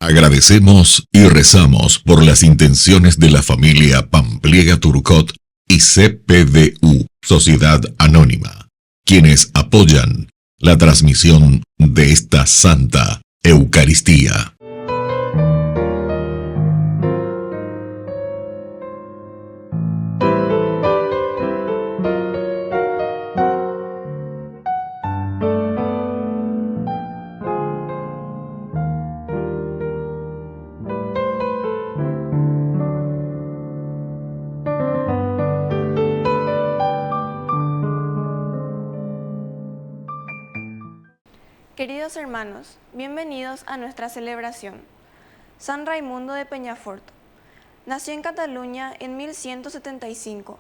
Agradecemos y rezamos por las intenciones de la familia Pampliega Turcot y CPDU, Sociedad Anónima, quienes apoyan la transmisión de esta Santa Eucaristía. Queridos hermanos, bienvenidos a nuestra celebración. San Raimundo de Peñafort nació en Cataluña en 1175.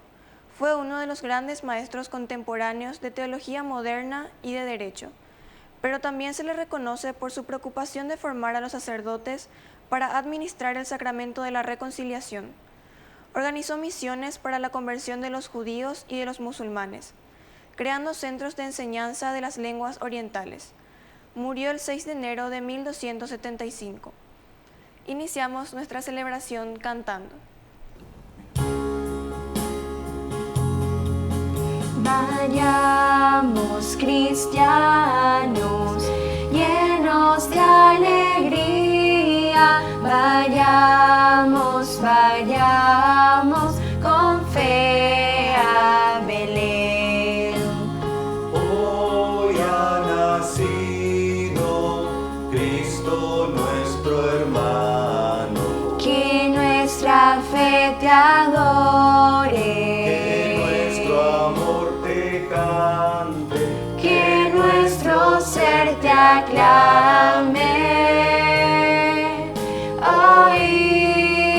Fue uno de los grandes maestros contemporáneos de teología moderna y de derecho, pero también se le reconoce por su preocupación de formar a los sacerdotes para administrar el sacramento de la reconciliación. Organizó misiones para la conversión de los judíos y de los musulmanes, creando centros de enseñanza de las lenguas orientales. Murió el 6 de enero de 1275. Iniciamos nuestra celebración cantando. Vayamos cristianos, llenos de alegría, vayamos, vayamos con fe a Belén. Hoy ha nacido Cristo nuestro hermano, que nuestra fe te adore, que nuestro amor te cante, que nuestro ser te aclame, oh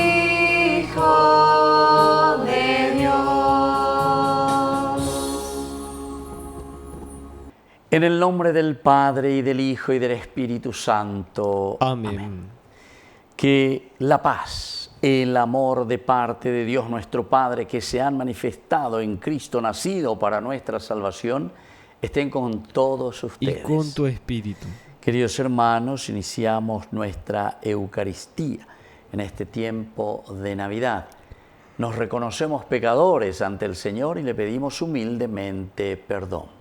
Hijo de Dios. En el nombre del Padre, y del Hijo, y del Espíritu Santo. Amén. Que la paz, el amor de parte de Dios nuestro Padre, que se han manifestado en Cristo nacido para nuestra salvación, estén con todos ustedes. Y con tu espíritu. Queridos hermanos, iniciamos nuestra Eucaristía en este tiempo de Navidad. Nos reconocemos pecadores ante el Señor y le pedimos humildemente perdón.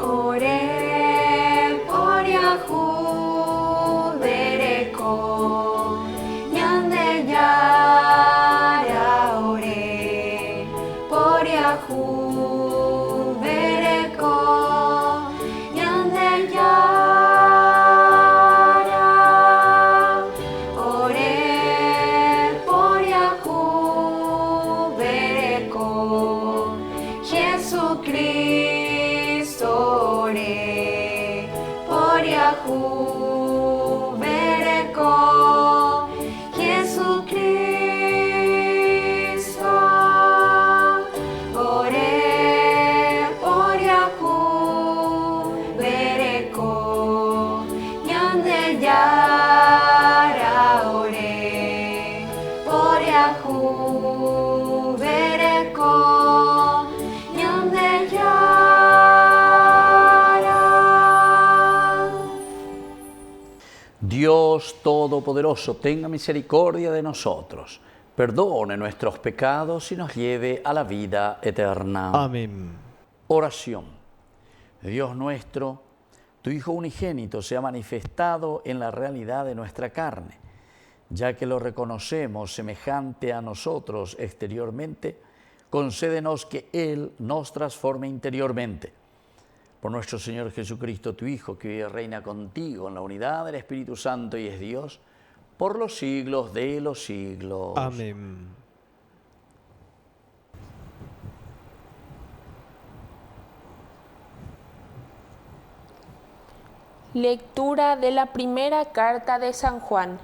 Ore por Yahu Bereko, Yande Yara, ore por Yahu Bereko, Yande Yara, ore por Yahu Bereko, Jesucristo, ore por Yahu Bereko, Jesucristo, ore por Yahu Bereko, Yande Yara, ore por Yahu Bereko, Yande Yara. Dios Todopoderoso, tenga misericordia de nosotros, perdone nuestros pecados y nos lleve a la vida eterna. Amén. Oración. Dios nuestro, tu Hijo unigénito se ha manifestado en la realidad de nuestra carne. Ya que lo reconocemos semejante a nosotros exteriormente, concédenos que Él nos transforme interiormente. Por nuestro Señor Jesucristo, tu Hijo, que vive y reina contigo en la unidad del Espíritu Santo y es Dios, por los siglos de los siglos. Amén. Lectura de la primera carta de San Juan.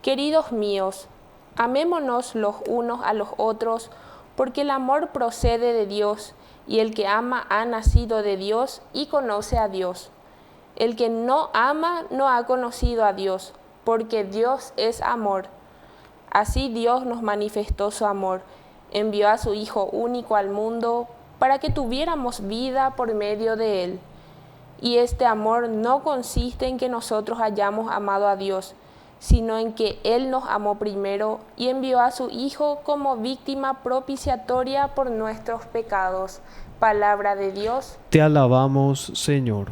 Queridos míos, amémonos los unos a los otros, porque el amor procede de Dios, y el que ama ha nacido de Dios y conoce a Dios. El que no ama no ha conocido a Dios, porque Dios es amor. Así Dios nos manifestó su amor, envió a su Hijo único al mundo para que tuviéramos vida por medio de Él. Y este amor no consiste en que nosotros hayamos amado a Dios, sino en que Él nos amó primero y envió a su Hijo como víctima propiciatoria por nuestros pecados. Palabra de Dios. Te alabamos, Señor.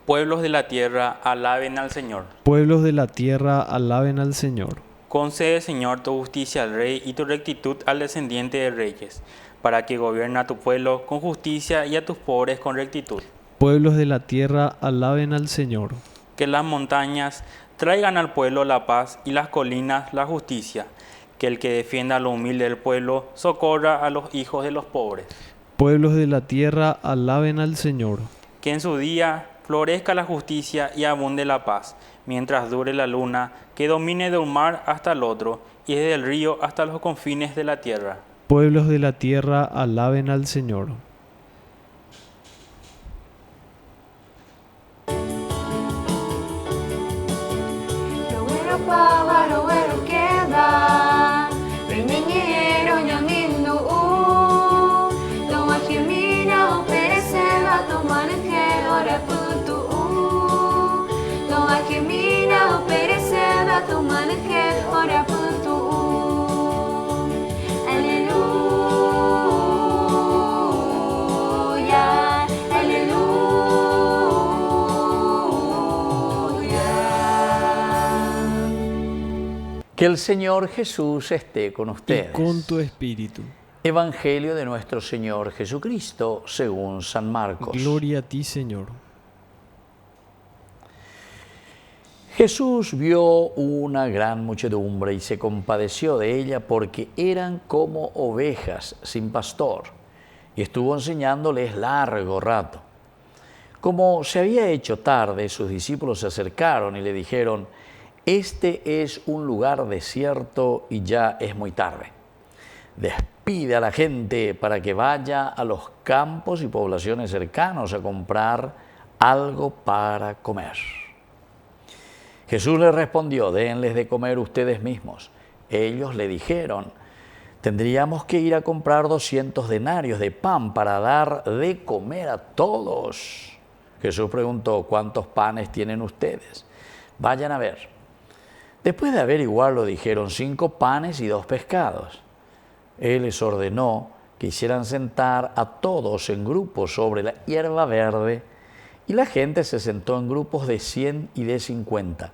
Pueblos de la tierra, alaben al Señor. Pueblos de la tierra, alaben al Señor. Concede, Señor, tu justicia al rey y tu rectitud al descendiente de reyes, para que gobierne a tu pueblo con justicia y a tus pobres con rectitud. Pueblos de la tierra, alaben al Señor. Que las montañas traigan al pueblo la paz y las colinas la justicia. Que el que defienda a lo humilde del pueblo socorra a los hijos de los pobres. Pueblos de la tierra, alaben al Señor. Que en su día florezca la justicia y abunde la paz, mientras dure la luna, que domine de un mar hasta el otro, y desde el río hasta los confines de la tierra. Pueblos de la tierra, alaben al Señor. Rowero pawa, rowero queda, Rimeñero ñamino Toma chimina o pereceba, toma neke ore putu Toma chimina o pereceba, toma neke ore putu Aleluya, aleluya. Que el Señor Jesús esté con ustedes. Y con tu espíritu. Evangelio de nuestro Señor Jesucristo según San Marcos. Gloria a ti, Señor. Jesús vio una gran muchedumbre y se compadeció de ella porque eran como ovejas sin pastor, y estuvo enseñándoles largo rato. Como se había hecho tarde, sus discípulos se acercaron y le dijeron: «Este es un lugar desierto y ya es muy tarde. Despide a la gente para que vaya a los campos y poblaciones cercanos a comprar algo para comer». Jesús les respondió: «Denles de comer ustedes mismos». Ellos le dijeron: «Tendríamos que ir a comprar 200 denarios de pan para dar de comer a todos». Jesús preguntó: «¿Cuántos panes tienen ustedes? Vayan a ver». Después de averiguarlo, dijeron: 5 panes y 2 pescados. Él les ordenó que hicieran sentar a todos en grupos sobre la hierba verde, y la gente se sentó en grupos de 100 y de 50.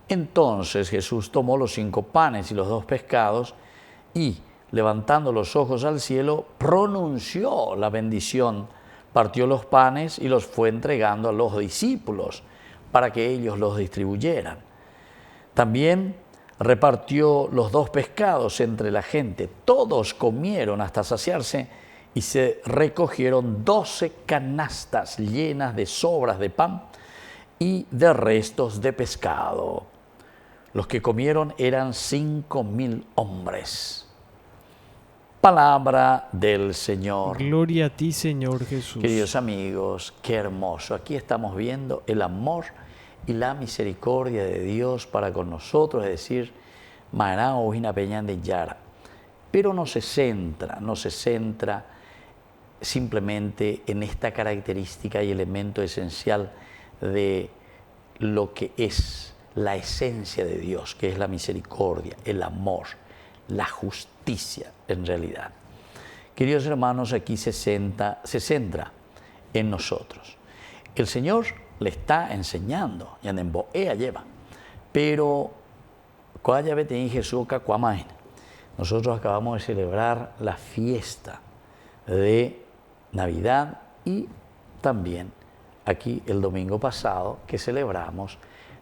Entonces Jesús tomó los 5 panes y los 2 pescados y, levantando los ojos al cielo, pronunció la bendición, partió los panes y los fue entregando a los discípulos para que ellos los distribuyeran. También repartió los 2 pescados entre la gente. Todos comieron hasta saciarse y se recogieron 12 canastas llenas de sobras de pan y de restos de pescado. Los que comieron eran 5.000 hombres. Palabra del Señor. Gloria a ti, Señor Jesús. Queridos amigos, qué hermoso. Aquí estamos viendo el amor y la misericordia de Dios para con nosotros, es decir, Maná o Hina Peñán de Yara. Pero no se centra simplemente en esta característica y elemento esencial de lo que es la esencia de Dios, que es la misericordia, el amor, la justicia en realidad. Queridos hermanos, aquí se centra en nosotros. El Señor le está enseñando, ella lleva, pero nosotros acabamos de celebrar la fiesta de Navidad y también aquí el domingo pasado que celebramos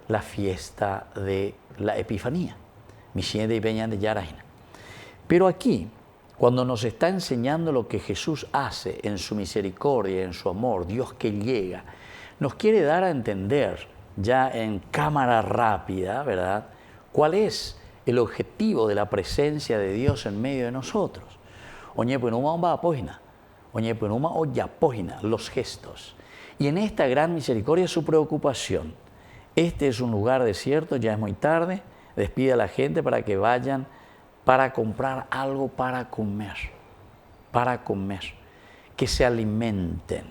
la fiesta de la Epifanía, Misiende y Peñán de Yarajina. Pero aquí, cuando nos está enseñando lo que Jesús hace en su misericordia, en su amor, Dios que llega, nos quiere dar a entender ya en cámara rápida, ¿verdad?, cuál es el objetivo de la presencia de Dios en medio de nosotros. Oye, pues no vamos a poina. Oñepenuma o yapógina, los gestos. Y en esta gran misericordia su preocupación. Este es un lugar desierto, ya es muy tarde, despide a la gente para que vayan para comprar algo para comer, que se alimenten.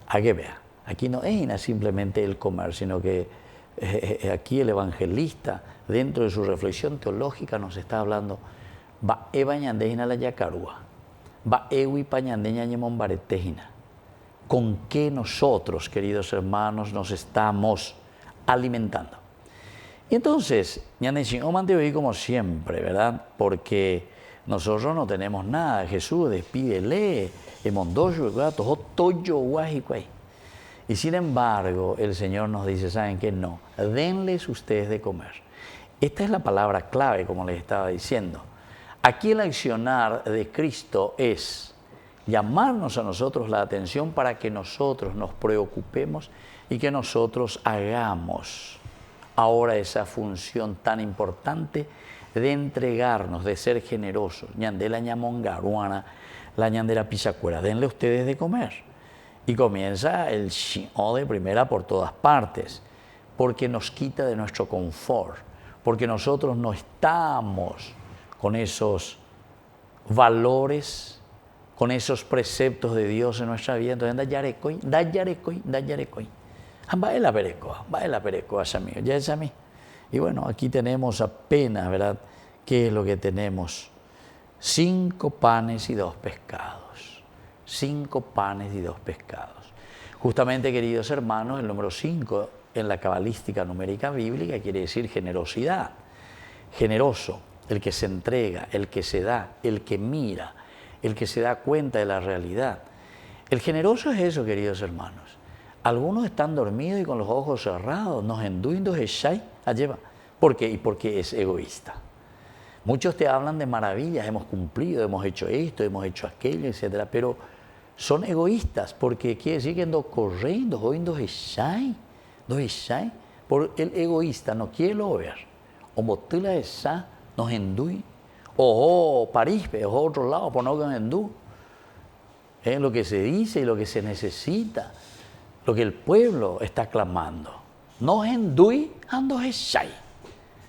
A que vea, aquí no es simplemente el comer, sino que aquí el evangelista, dentro de su reflexión teológica, nos está hablando, va ebañandejina la yacarúa, va ewi pañandeña ñemombaretejina. ¿Con qué nosotros, queridos hermanos, nos estamos alimentando? Y entonces, ñandechin como siempre, ¿verdad? Porque nosotros no tenemos nada. Jesús despídele, y sin embargo, el Señor nos dice, ¿saben qué? No, denles ustedes de comer. Esta es la palabra clave, como les estaba diciendo. Aquí el accionar de Cristo es llamarnos a nosotros la atención para que nosotros nos preocupemos y que nosotros hagamos ahora esa función tan importante de entregarnos, de ser generosos. Ñandela ñamongaruana, la ñandera pisacuera, denle ustedes de comer. Y comienza el shi'o de primera por todas partes, porque nos quita de nuestro confort, porque nosotros no estamos con esos valores, con esos preceptos de Dios en nuestra vida. Entonces, da yarecoy. Baela pereco, amigo, ya es a mí. Y bueno, aquí tenemos apenas, ¿verdad? ¿Qué es lo que tenemos? 5 panes y 2 pescados. 5 panes y 2 pescados. Justamente, queridos hermanos, el número 5 en la cabalística numérica bíblica quiere decir generosidad. Generoso, el que se entrega, el que se da, el que mira, el que se da cuenta de la realidad. El generoso es eso, queridos hermanos. Algunos están dormidos y con los ojos cerrados, nos enduindos echai a lleva. ¿Por qué? Y porque es egoísta. Muchos te hablan de maravillas, hemos cumplido, hemos hecho esto, hemos hecho aquello, etc. Pero son egoístas porque quiere decir que ando corriendo, oindo echai, por el egoísta no quiere lo ver. O motila esa nos endui, o parispe, o otro lado, por no que endú. Es lo que se dice y lo que se necesita. Lo que el pueblo está clamando. No endui, ando echai.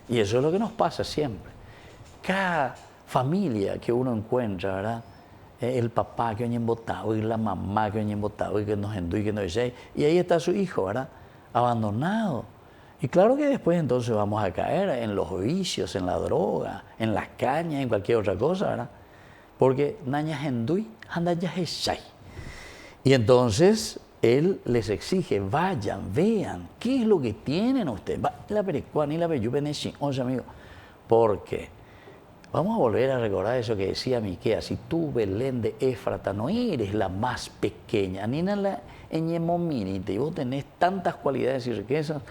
Y eso es lo que nos pasa siempre. Cada familia que uno encuentra, ¿verdad? El papá que oye embotado y la mamá que oye embotado y que nos endui, que nos echai. Y ahí está su hijo, ¿verdad? Abandonado. Y claro que después entonces vamos a caer en los vicios, en la droga, en las cañas, en cualquier otra cosa, ¿verdad? Porque nañas endui, anda ya echai. Y entonces él les exige, vayan, vean, ¿qué es lo que tienen ustedes? La perecuana y la beyubeneshin, oye amigo, porque vamos a volver a recordar eso que decía Miqueas, si tú, Belén de Éfrata, no eres la más pequeña, ni la eñemominita, y vos tenés tantas cualidades y riquezas,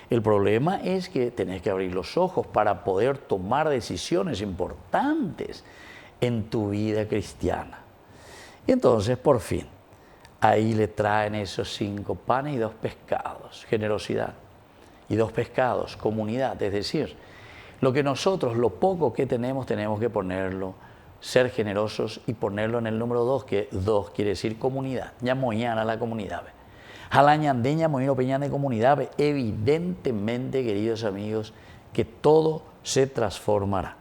el problema es que tenés que abrir los ojos para poder tomar decisiones importantes en tu vida cristiana. Y entonces, por fin, ahí le traen esos 5 panes y 2 pescados, generosidad, y 2 pescados, comunidad, es decir, lo que nosotros, lo poco que tenemos que ponerlo, ser generosos y ponerlo en el número 2, que 2 quiere decir comunidad, ñamoñana la comunidad. Jalañandeña, moino peñán de comunidad, evidentemente, queridos amigos, que todo se transformará.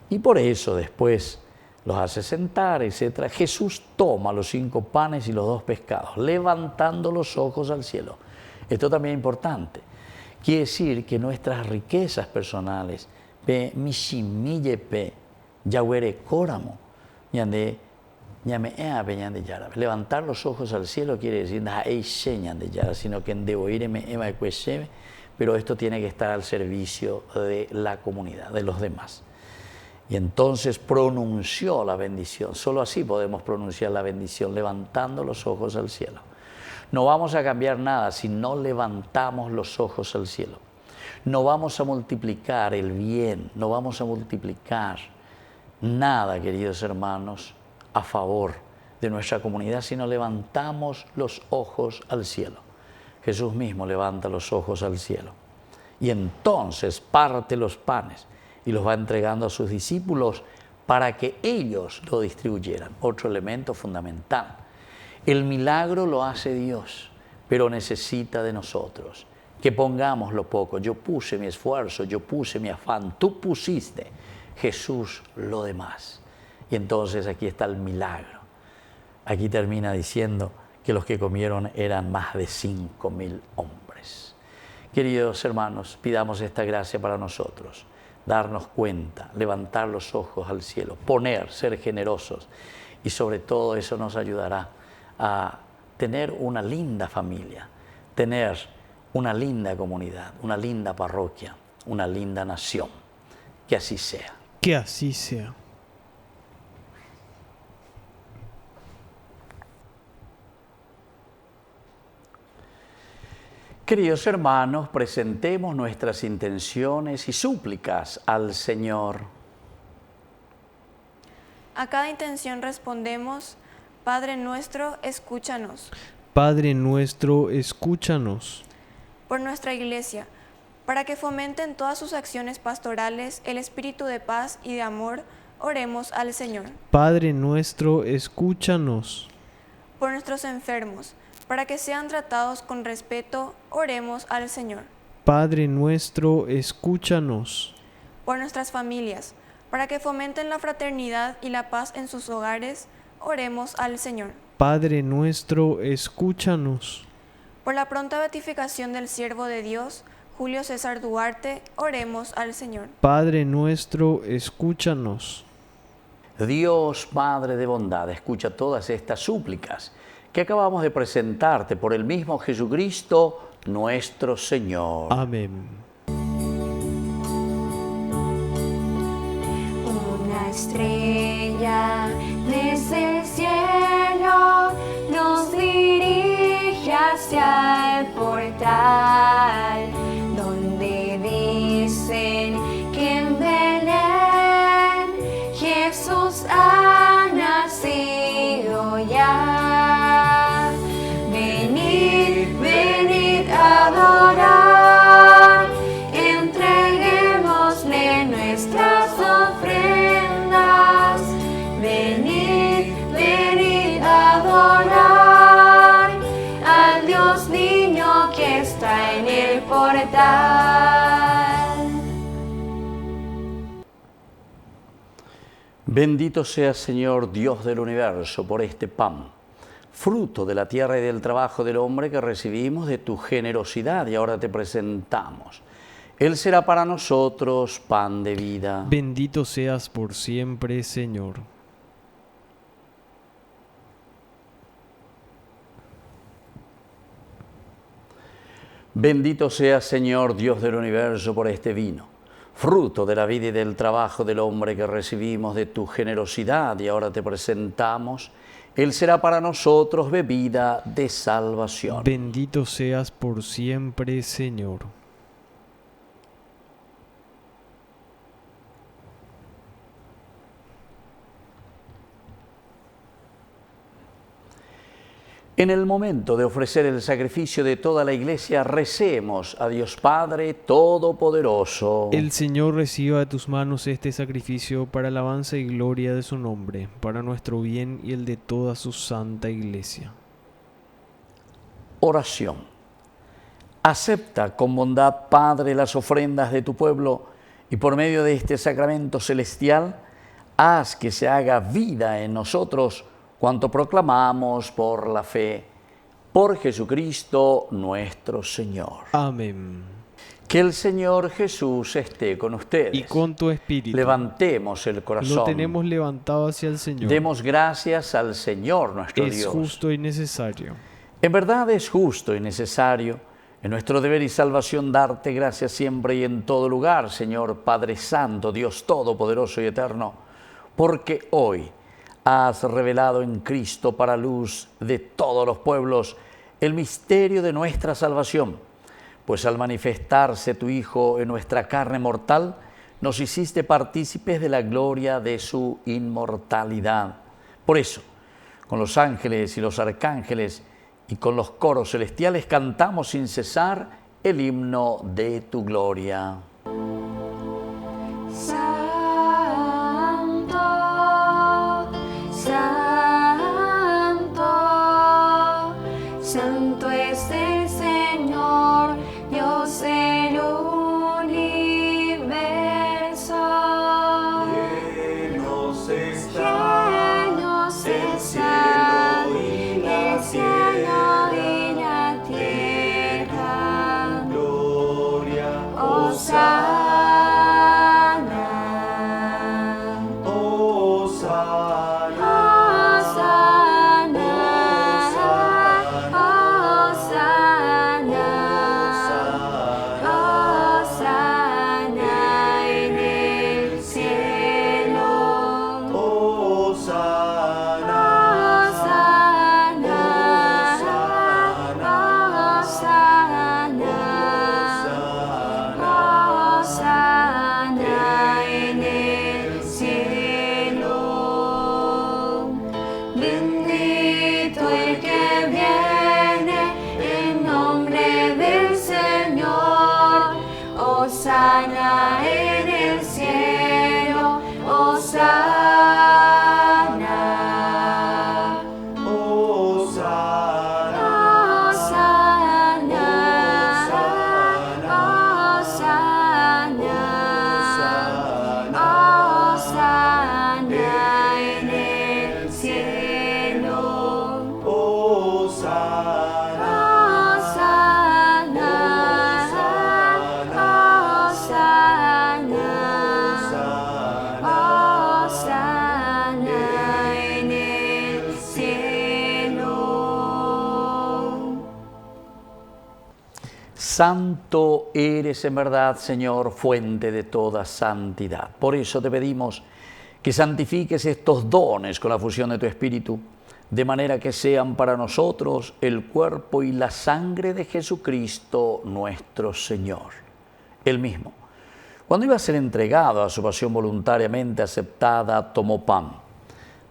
Y por eso después los hace sentar, etc. Jesús toma los 5 panes y los 2 pescados, levantando los ojos al cielo. Esto también es importante. Quiere decir que nuestras riquezas personales, levantar los ojos al cielo quiere decir, sino que pero esto tiene que estar al servicio de la comunidad, de los demás. Y entonces pronunció la bendición. Solo así podemos pronunciar la bendición, levantando los ojos al cielo. No vamos a cambiar nada si no levantamos los ojos al cielo. No vamos a multiplicar el bien, no vamos a multiplicar nada, queridos hermanos, a favor de nuestra comunidad, si no levantamos los ojos al cielo. Jesús mismo levanta los ojos al cielo. Y entonces parte los panes y los va entregando a sus discípulos para que ellos lo distribuyeran. Otro elemento fundamental. El milagro lo hace Dios, pero necesita de nosotros. Que pongamos lo poco. Yo puse mi esfuerzo, yo puse mi afán, tú pusiste, Jesús, lo demás. Y entonces aquí está el milagro. Aquí termina diciendo que los que comieron eran más de 5.000 hombres. Queridos hermanos, pidamos esta gracia para nosotros. Darnos cuenta, levantar los ojos al cielo, poner, ser generosos. Y sobre todo eso nos ayudará a tener una linda familia, tener una linda comunidad, una linda parroquia, una linda nación. Que así sea. Que así sea. Queridos hermanos, presentemos nuestras intenciones y súplicas al Señor. A cada intención respondemos: Padre nuestro, escúchanos. Padre nuestro, escúchanos. Por nuestra Iglesia, para que fomenten todas sus acciones pastorales el espíritu de paz y de amor, oremos al Señor. Padre nuestro, escúchanos. Por nuestros enfermos, para que sean tratados con respeto, oremos al Señor. Padre nuestro, escúchanos. Por nuestras familias, para que fomenten la fraternidad y la paz en sus hogares, oremos al Señor. Padre nuestro, escúchanos. Por la pronta beatificación del siervo de Dios, Julio César Duarte, oremos al Señor. Padre nuestro, escúchanos. Dios, Padre de bondad, escucha todas estas súplicas que acabamos de presentarte por el mismo Jesucristo, nuestro Señor. Amén. Una estrella desde el cielo nos dirige hacia el portal, donde dicen que en Belén Jesús ha nacido ya. Venid, venid a adorar, entreguémosle nuestras ofrendas. Venid, venid a adorar al Dios niño que está en el portal. Bendito sea, Señor, Dios del universo, por este pan, fruto de la tierra y del trabajo del hombre que recibimos de tu generosidad y ahora te presentamos. Él será para nosotros pan de vida. Bendito seas por siempre, Señor. Bendito sea, Señor, Dios del universo, por este vino, fruto de la vida y del trabajo del hombre que recibimos de tu generosidad y ahora te presentamos. Él será para nosotros bebida de salvación. Bendito seas por siempre, Señor. En el momento de ofrecer el sacrificio de toda la Iglesia, recemos a Dios Padre Todopoderoso. El Señor reciba de tus manos este sacrificio para alabanza y gloria de su nombre, para nuestro bien y el de toda su santa Iglesia. Oración. Acepta con bondad, Padre, las ofrendas de tu pueblo y por medio de este sacramento celestial, haz que se haga vida en nosotros cuanto proclamamos por la fe, por Jesucristo nuestro Señor. Amén. Que el Señor Jesús esté con ustedes. Y con tu espíritu. Levantemos el corazón. Lo tenemos levantado hacia el Señor. Demos gracias al Señor nuestro Dios. Es justo y necesario. En verdad es justo y necesario, en nuestro deber y salvación, darte gracias siempre y en todo lugar, Señor Padre Santo, Dios Todopoderoso y Eterno, porque hoy has revelado en Cristo para luz de todos los pueblos el misterio de nuestra salvación, pues al manifestarse tu Hijo en nuestra carne mortal, nos hiciste partícipes de la gloria de su inmortalidad. Por eso, con los ángeles y los arcángeles y con los coros celestiales cantamos sin cesar el himno de tu gloria. Santo, Santo eres en verdad, Señor, fuente de toda santidad. Por eso te pedimos que santifiques estos dones con la fusión de tu Espíritu, de manera que sean para nosotros el cuerpo y la sangre de Jesucristo nuestro Señor. Él mismo, cuando iba a ser entregado a su pasión voluntariamente aceptada, tomó pan.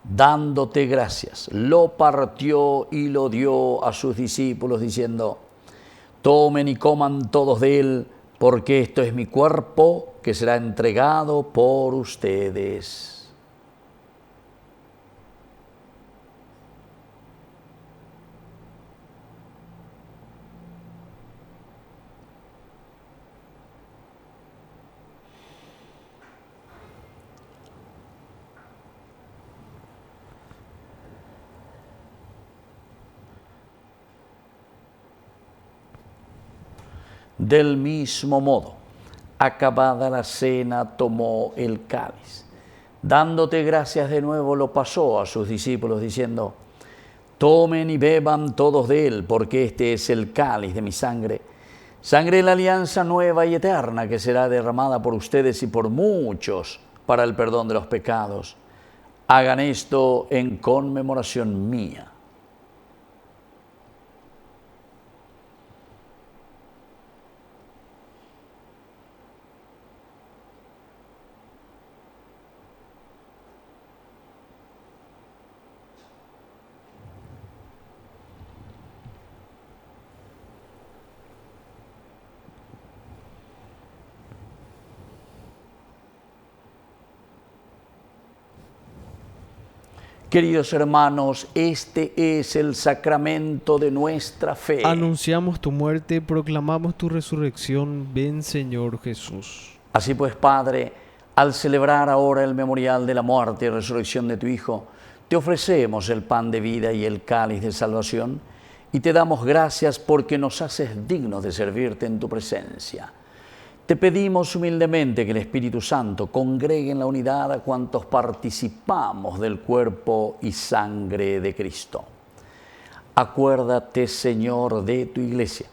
Dándote gracias, lo partió y lo dio a sus discípulos, diciendo: tomen y coman todos de él, porque esto es mi cuerpo que será entregado por ustedes. Del mismo modo, acabada la cena, tomó el cáliz. Dándote gracias de nuevo, lo pasó a sus discípulos, diciendo: tomen y beban todos de él, porque este es el cáliz de mi sangre, sangre de la alianza nueva y eterna, que será derramada por ustedes y por muchos para el perdón de los pecados. Hagan esto en conmemoración mía. Queridos hermanos, este es el sacramento de nuestra fe. Anunciamos tu muerte, proclamamos tu resurrección. Ven, Señor Jesús. Así pues, Padre, al celebrar ahora el memorial de la muerte y resurrección de tu Hijo, te ofrecemos el pan de vida y el cáliz de salvación, y te damos gracias porque nos haces dignos de servirte en tu presencia. Te pedimos humildemente que el Espíritu Santo congregue en la unidad a cuantos participamos del cuerpo y sangre de Cristo. Acuérdate, Señor, de tu Iglesia,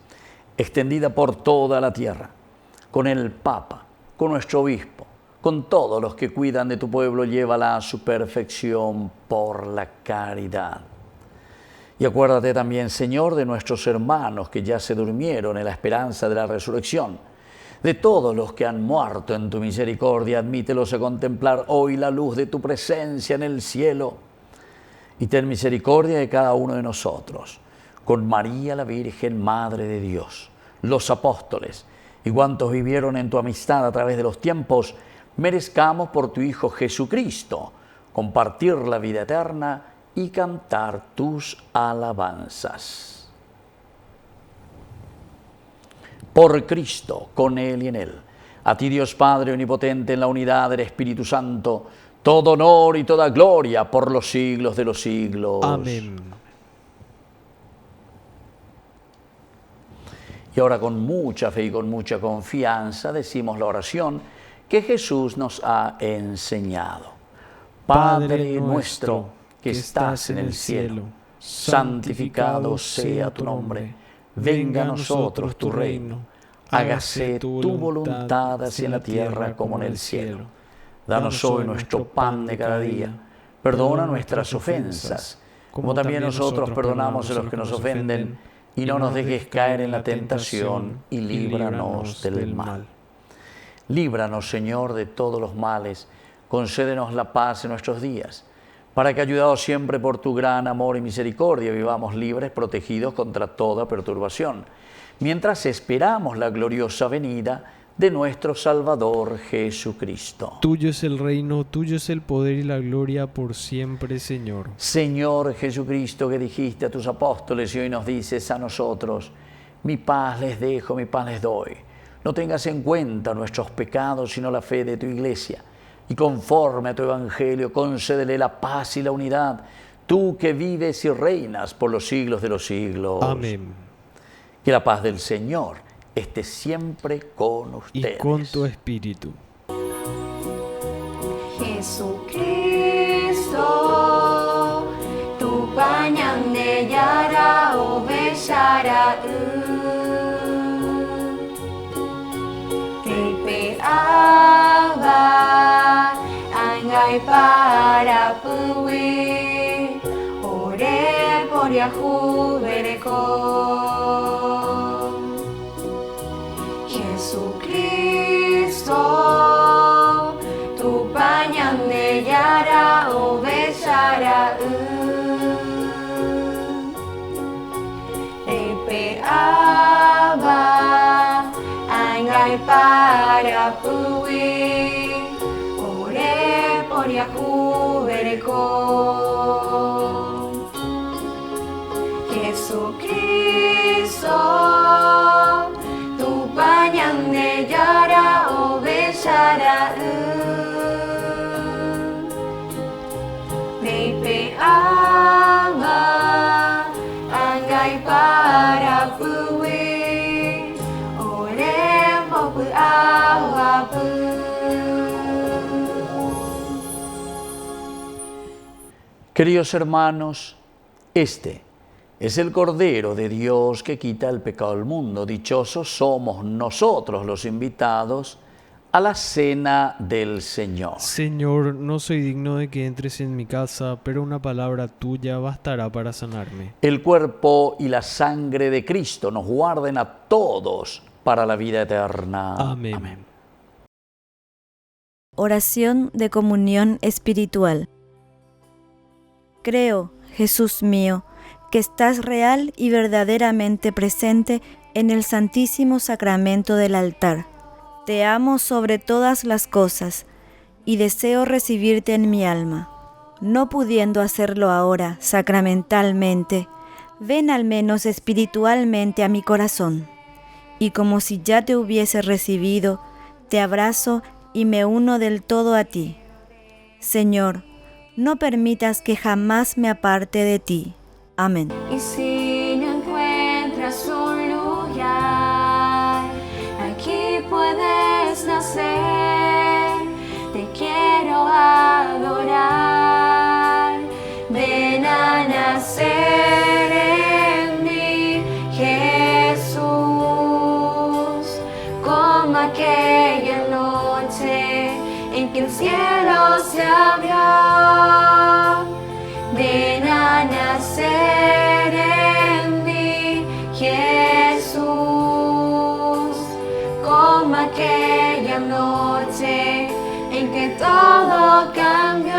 extendida por toda la tierra, con el Papa, con nuestro Obispo, con todos los que cuidan de tu pueblo, llévala a su perfección por la caridad. Y acuérdate también, Señor, de nuestros hermanos que ya se durmieron en la esperanza de la resurrección. De todos los que han muerto en tu misericordia, admítelos a contemplar hoy la luz de tu presencia en el cielo. Y ten misericordia de cada uno de nosotros, con María la Virgen, Madre de Dios, los apóstoles y cuantos vivieron en tu amistad a través de los tiempos, merezcamos por tu Hijo Jesucristo compartir la vida eterna y cantar tus alabanzas. Por Cristo, con Él y en Él. A ti, Dios Padre omnipotente, en la unidad del Espíritu Santo, todo honor y toda gloria por los siglos de los siglos. Amén. Y ahora, con mucha fe y con mucha confianza, decimos la oración que Jesús nos ha enseñado. Padre nuestro que estás en el cielo, santificado sea tu nombre. Venga a nosotros tu reino, hágase tu voluntad así en la tierra como en el cielo. Danos hoy nuestro pan de cada día, perdona nuestras ofensas, como también nosotros perdonamos a los que nos ofenden, y no nos dejes caer en la tentación, y líbranos del mal. Líbranos, Señor, de todos los males, concédenos la paz en nuestros días, para que, ayudados siempre por tu gran amor y misericordia, vivamos libres, protegidos contra toda perturbación, mientras esperamos la gloriosa venida de nuestro Salvador Jesucristo. Tuyo es el reino, tuyo es el poder y la gloria por siempre, Señor. Señor Jesucristo, que dijiste a tus apóstoles y hoy nos dices a nosotros: mi paz les dejo, mi paz les doy. No tengas en cuenta nuestros pecados, sino la fe de tu Iglesia. Y conforme a tu evangelio, concédele la paz y la unidad, tú que vives y reinas por los siglos de los siglos. Amén. Que la paz del Señor esté siempre con ustedes. Y con tu espíritu. Jesucristo, tu panjang ne yara o beshara Angai para Pui, Ore por Yahu Bereko. Jesucristo, tu panjang nejara obesara Aba Angai para Pui, Ore por Yahu Bereko. Jesucristo, tu panjang nejara obesara Nepe Aba Angai para Pui, Ore por Awapu. Queridos hermanos, este es el Cordero de Dios que quita el pecado del mundo. Dichosos somos nosotros los invitados a la cena del Señor. Señor, no soy digno de que entres en mi casa, pero una palabra tuya bastará para sanarme. El cuerpo y la sangre de Cristo nos guarden a todos para la vida eterna. Amén. Amén. Oración de comunión espiritual. Creo, Jesús mío, que estás real y verdaderamente presente en el Santísimo Sacramento del altar. Te amo sobre todas las cosas y deseo recibirte en mi alma. No pudiendo hacerlo ahora sacramentalmente, ven al menos espiritualmente a mi corazón. Y como si ya te hubiese recibido, te abrazo y me uno del todo a ti. Señor, no permitas que jamás me aparte de ti. Amén. Y si no encuentras un lugar, aquí puedes nacer. Te quiero adorar. Ven a nacer en mí, Jesús, como aquella noche en que el cielo se abrió. Ven a nacer en mí, Jesús, como aquella noche en que todo cambió.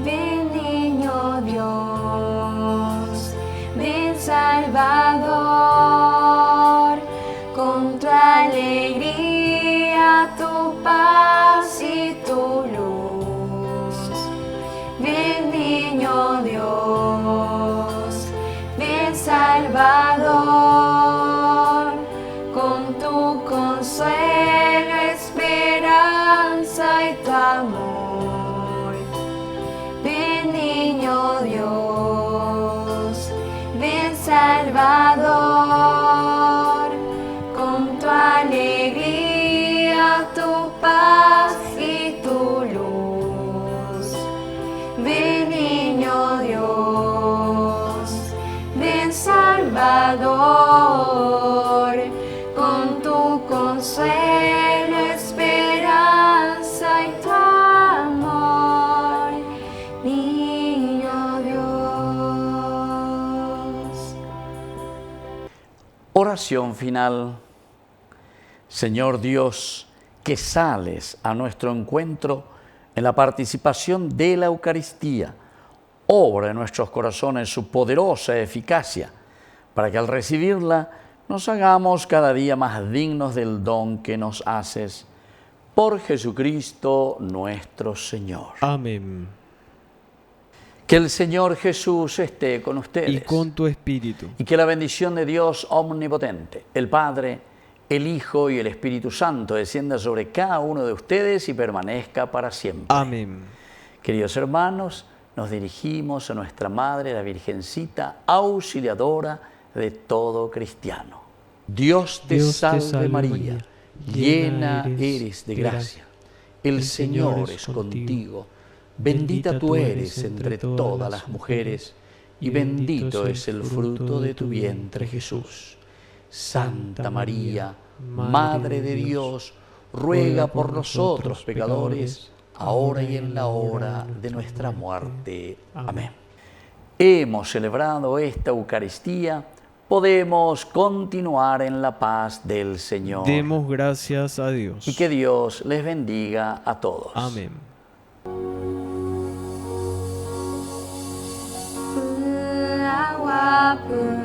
Ven, niño Dios, ven Salvador, con tu alegría, tu paz y tu luz. Ven, niño Dios, ven Salvador, con tu consuelo, esperanza y tu amor. Ven, niño Dios, ven Salvador, con tu alegría, tu paz y tu luz. Ven, niño Dios, ven Salvador, con tu consuelo, esperanza y tu amor. Niño Dios. Oración final. Señor Dios, que sales a nuestro encuentro en la participación de la Eucaristía, obra en nuestros corazones su poderosa eficacia, para que al recibirla nos hagamos cada día más dignos del don que nos haces. Por Jesucristo nuestro Señor. Amén. Que el Señor Jesús esté con ustedes. Y con tu espíritu. Y que la bendición de Dios omnipotente, el Padre, el Hijo y el Espíritu Santo descienda sobre cada uno de ustedes y permanezca para siempre. Amén. Queridos hermanos, nos dirigimos a nuestra Madre, la Virgencita, auxiliadora de todo cristiano. Dios te salve María, llena eres de gracia. El Señor es contigo. Bendita tú eres entre todas las mujeres, y bendito es el fruto de tu vientre, Jesús. Santa María, Madre de Dios, ruega por nosotros pecadores, ahora y en la hora de nuestra muerte. Amén. Hemos celebrado esta Eucaristía, podemos continuar en la paz del Señor. Demos gracias a Dios. Y que Dios les bendiga a todos. Amén. Hawapu,